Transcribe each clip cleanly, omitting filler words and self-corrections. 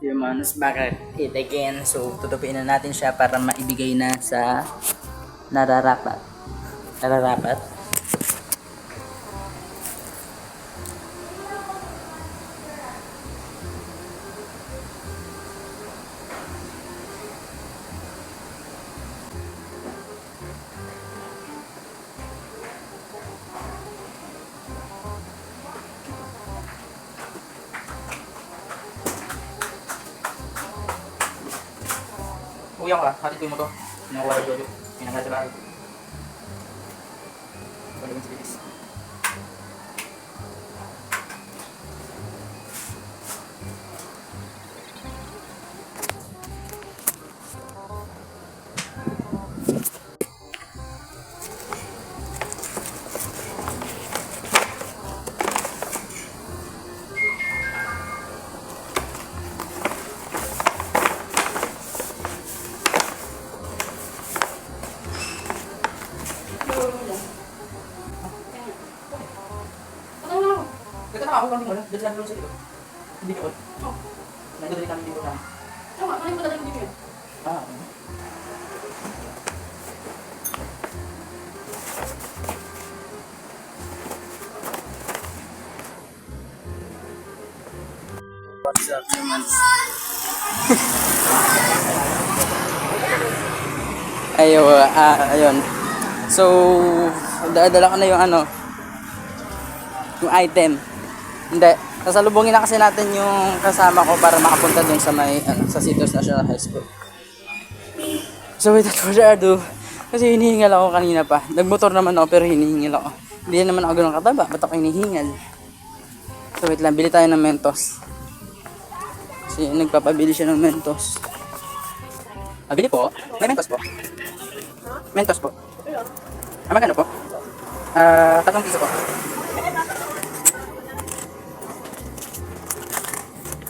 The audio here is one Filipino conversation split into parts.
Few months back at it again. So, tutupin na natin siya para maibigay na sa nararapat. Nararapat? Uyan ka, hatid ko mo to. Pinakuha na Jojo. Pinanggal sa bahay. Balik mo sa bilis. Ako lang wala. Dito lang sa dito. Hindi ko. Oh. Nagdadali kami dito na. Tama, ano mo dadali dito? Ah. What's up, humans? Ayun. So, dala ko na yung yung item. Hindi. Sasalubungin na kasi natin yung kasama ko para makapunta dun sa sa Citrus National High School. So without further ado, kasi hinihingal ako kanina pa. Nagmotor naman ako pero hinihingal ako. Hindi naman ako ganun kataba. Ba't ako hinihingal? So wait lang, bili tayo ng Mentos. Kasi nagpapabili siya ng Mentos. Bili po? May Mentos po? Mentos po? Magkano po? 3 piso po.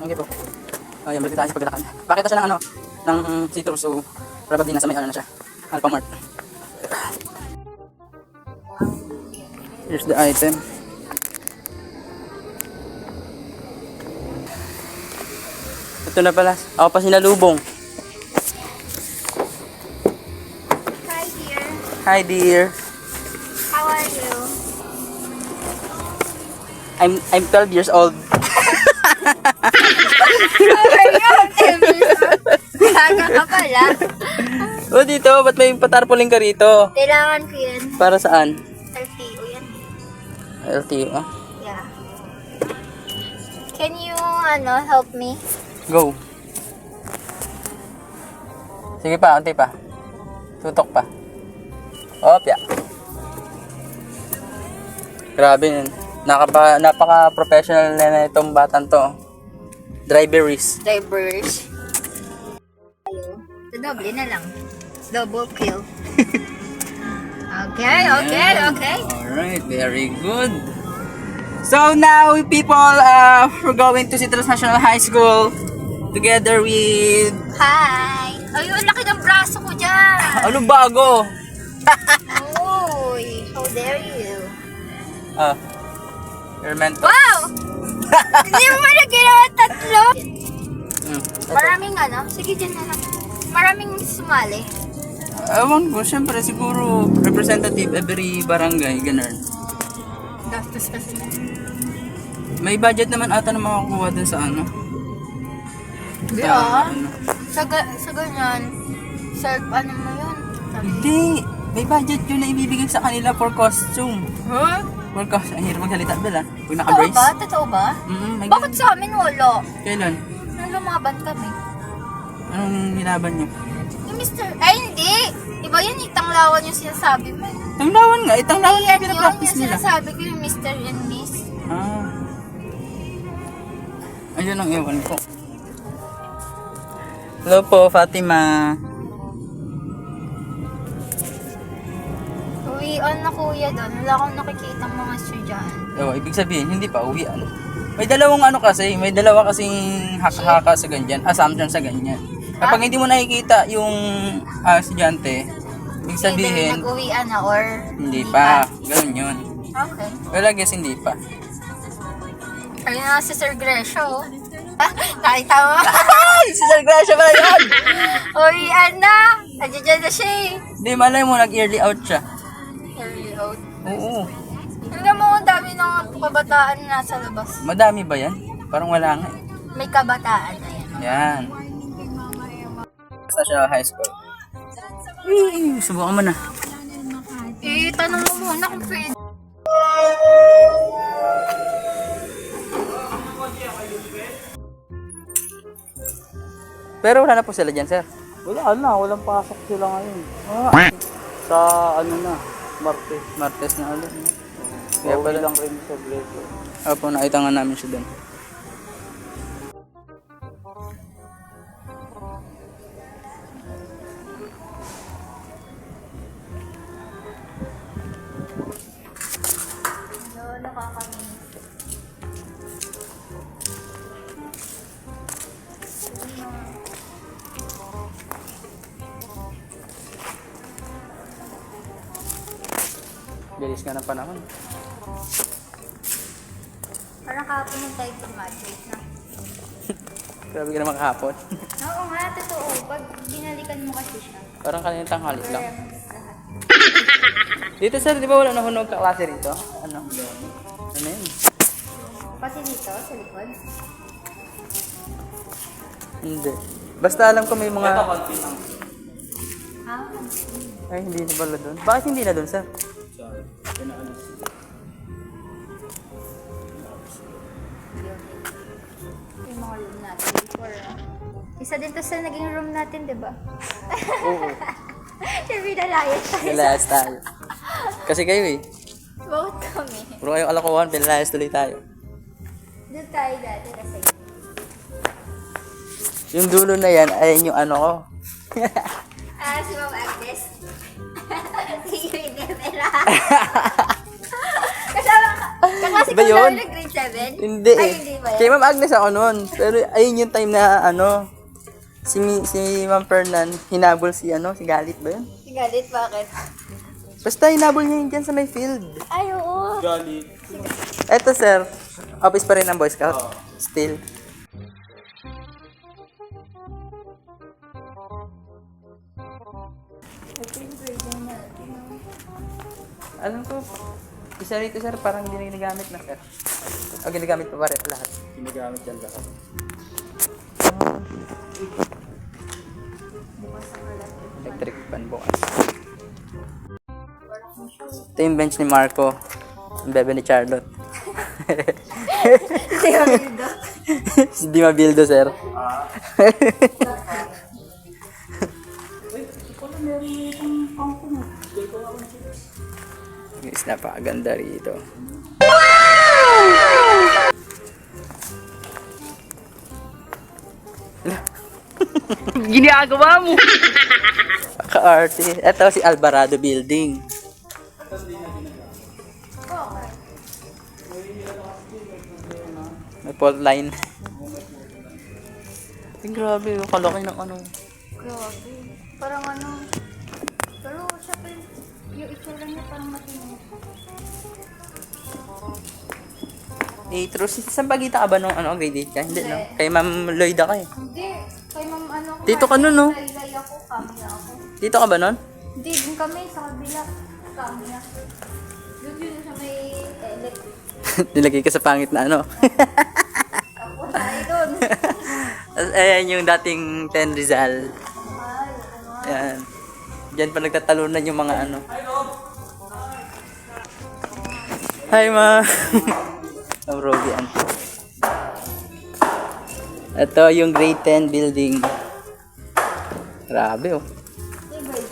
Okay po. Ayan, balik tayo sa paglalakad. Pakita siya ng ng Citrus. So, probably nasa may na siya. Alphamart. Here's the item. Ito na pala. Ako pa sinalubong. Hi dear. Hi dear. How are you? I'm 12 years old. Gaga ka pala. O dito, ba't may patarpuling ka rito? Kailangan ko yan. Para saan? LTO yan. LTO. Yeah. Can you, help me? Go. Sige pa, unti pa. Tutok pa. Opya. Grabe, napaka-professional na itong batang to. Drivers. Doble na lang. Double kill. Okay. Alright, very good. So now, people, we're going to Citrus National High School together with... Hi! Ayun, laki ng braso ko dyan! Ano bago? Uy, how dare you? You're meant to... Wow! Hindi mo na ginawa tatlo? Ito. Maraming sige dyan na lang. Maraming sumali. Ewan ko, syempre siguro representative every barangay, ganun. Gastos kasi. May budget naman ata na makakuha dun sa Hindi sa ganyan. Sir, ano mo yun? Hindi! May budget yun na ibibigay sa kanila for costume. Huh? For costume. Ang hirap magsalita, Bella. Kung Totoo naka-brace. ba? Totoo ba? May Bakit sa amin wala? Kailan? Nung lumaban kami. Anong nilaban niyo? Yung Mr. Ay, hindi! Iba yan, itanglawan yung sinasabi mo. Tanglawan nga. Itanglawan nga Yan pinapractice yung nila. sinasabi ko yung Mr. and Miss. Ayun ang ewan ko. Hello po, Fatima. Uwian na kuya doon. Wala akong nakikita mga estudyante. Ibig sabihin, hindi pa uwian. May dalawang may dalawa kasing haka-haka sa ganyan, assumption sa ganyan. Kapag hindi mo nakikita yung estudyante, ibig sabihin, nag-uwian na or... hindi pa. Ganun yun. Okay. Well, I guess hindi pa. Ayun na si Sir Gresio. Nakita mo? Ay! Si Sir Gracia pala yan! Uy, Ana! Nandiyan na siya eh. Hindi, malay mo, nag-early out siya. Early out. Oo. Tingnan mo, ang dami ng kabataan na nasa labas. Madami ba yan? Parang wala nga eh. May kabataan na yan. Yan. National High School. Subukan mo na. Eh, tanong mo muna kung pwede. Pero wala na po sila dyan, sir. Wala na, walang pasok sila ngayon. Sa ano na, Martes. Martes na ulit. no? Kaya Pauwi pala. lang rin sa Greco. Opo, nakita nga namin siya doon. Lolo, nakakamiss. Bilis nga ng panahon. Parang kahapon yung tayo graduate na. Grabe ka naman kahapon. Oo nga, totoo. Pag binalikan mo kasi siya. Parang kanina tanghali lang. Reminisce lahat. Dito, sir, di ba wala nahunog ka klase rito? Ano? Ano yun? Pati dito, sa likod. Hindi. Basta alam ko may mga... Ah, Ay, hindi na pala doon. Bakit hindi na doon, sir? yung mga room natin before. Isa din to sa naging room natin, di ba? Oo. Yung binalayas tayo. Pilayas tayo. Kasi kayo eh. Both kami. Puro kayong alakuhan, pilayas tuloy tayo. Doon tayo dati kasi. Yung dulo na yan, ayun yung ano ko. Si Ma'am Agnes. Si Rinevera. Kasama ka. Kaklase Ba ko yun? na grade 7? Hindi Ay, eh. hindi ba Kay yan? Ma'am Agnes ako noon. Pero ayun yung time na ano, si Ma'am Fernan, hinabol si ano, si Galit ba yun? Galit, bakit? Basta hinabol niya yun dyan sa may field. Ay, oo. Galit. Eto sir, office pa rin ng Boy Scout. Still. Ito yung grade natin. Alam ko, isa rito sir, parang hindi na ginagamit na sir. O ginagamit pa rin lahat. Ginagamit yan lahat. Electric fan bukas. Ito yung bench ni Marco. Ang bebe ni Charlotte. Hindi ba bildo? Si Di Mabildo sir. Guys, napakaganda rito. Ginagawa mo! Ka-arte. Ito si Alvarado Building. May fault line. Ay, grabe, yung kalaki ng ano. Grabe. Parang ano. Pero siya pa yung itsura niya parang matino. Eh, true. Saan pagkita ka ba nung ano, grade 8 ka? Hindi, no? Kay Ma'am Lloyda ka eh. Hindi. Kay ma'am ano ko. Dito ka nun, no? Laylay ako, kami ako. Dito ka ba nun? Hindi, dun kami sa kabila. Kami ako. Doon yun sa may electric. Nilagay ka sa pangit na ano. Ako tayo doon. Tapos, ayan yung dating Ten Rizal. Ay, ano. Ayan. Diyan pa nagtatalunan yung mga ano. Hi, ma. Ang Rogian. Ito yung grade 10 building. Grabe oh. Yung grade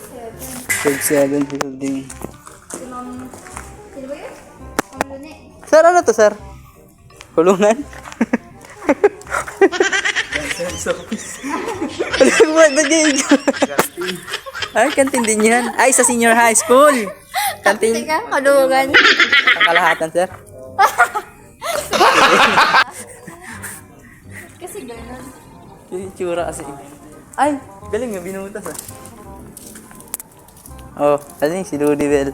7. Grade 7 building. Si ma'am, sino ba yun? Ma'am Lune. Sir, ano to, sir? Kulungan? Ba't ganyan? Ay, kantin din yan. Ay, sa senior high school. Kantin. Teka, kalungan. Kakalahatan, sir. Kasi gano'n. Yung itsura kasi. Ay, galing nga, binutas ah. Oh, ano yung si Rudy Bell?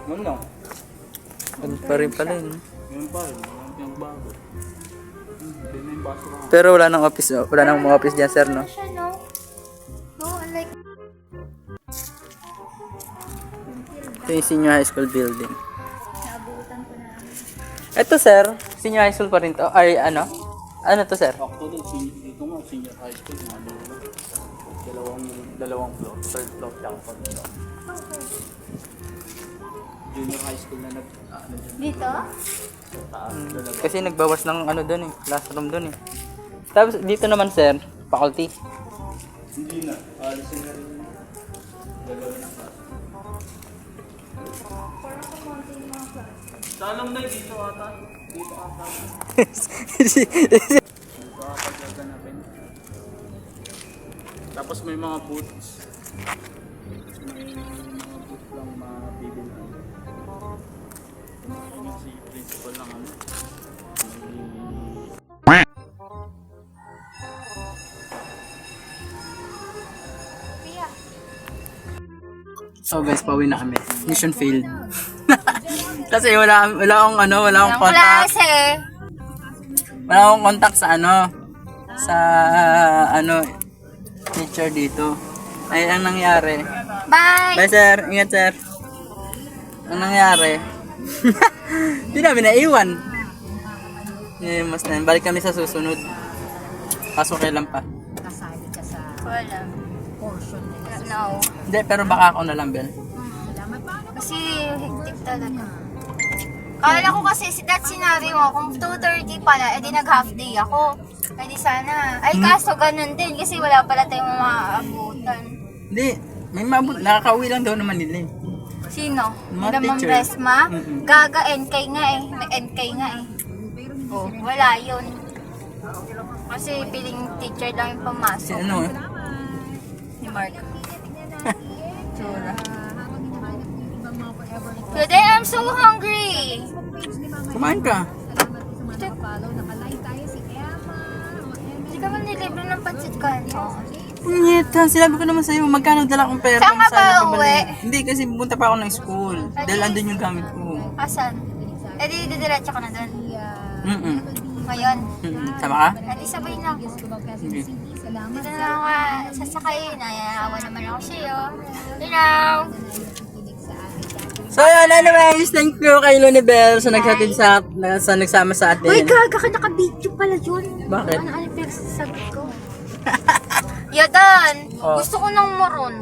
Yun lang. Ano pa rin pala yun. Yun pa rin. Yung bago. Pero wala nang office, no? Wala nang mga office dyan, sir, no? Ano siya, no? No, unlike... Ito yung senior high school building. Naabutan ko na. Ito, sir, senior high school pa rin to. Ay, ano? Ano to, sir? Sakto din, dito nga, senior high school, mga dalawang floor, third floor, tsaka fourth floor. Junior high school na ano dyan, Dito? sa taas, dalawa. Kasi nagbawas ng ano doon eh, classroom doon eh. Tapos dito naman, sir, faculty. Hindi na, alisin na rin. Dalawa na class. Parang kumonti yung mga class. Salong na dito ata. Dito ata. Dito ata gaganapin. Tapos may mga booths. May mga booths lang mabibilhan. Ano si principal lang ano. Pia. So guys, pauwi na kami. Mission failed. Kasi wala akong ano, wala akong Ang contact. klase. Wala akong contact sa ano, sa ano, teacher dito. Ay, ang nangyari. Bye! Bye, sir. Ingat, sir. Ang nangyari. Hindi namin naiwan. Mas na, balik kami sa susunod. Pasok kailan pa. Wala. No. Hindi, pero baka ako na lang, Bel. Kasi hectic talaga. Kala ko kasi that sinabi mo, kung 2:30 pala, edi nag-half day ako. Edi sana. Ay, kaso ganun din kasi wala pala tayong maabutan. Hindi, may mabot. Nakakauwi lang daw naman nila eh. Sino? Mga Hindi naman teacher. Resma? Mm-mm. Gaga, NK nga eh. May NK nga eh. Oh, wala yun. Kasi piling teacher lang yung Si pumasok. ano eh. Ni Mark. Tsura. Today I'm so hungry. Kumain ka. Hindi ka man nilibre ng pancit canton. Punyeta, sinabi ko naman sa'yo, magkano dala kong pera? Saan ka Sana ba pabalik. uwi? Hindi, kasi pumunta pa ako ng school. Dahil andun yung gamit ko. Asan? Eh di didiretso ka na doon. Mm-mm. Ngayon. Sama ka? Eh di sabay na ako. Sige. Dito na ako sasakay. Nayaawa naman ako sa'yo. You know. So yun, anyways, thank you kay Lunibel sa naghatid sa nagsama sa atin. Uy, gaga ka naka-video pala yun. Bakit? Ano yung pinagsasabi ko? Yadan, Oh. gusto ko ng moron.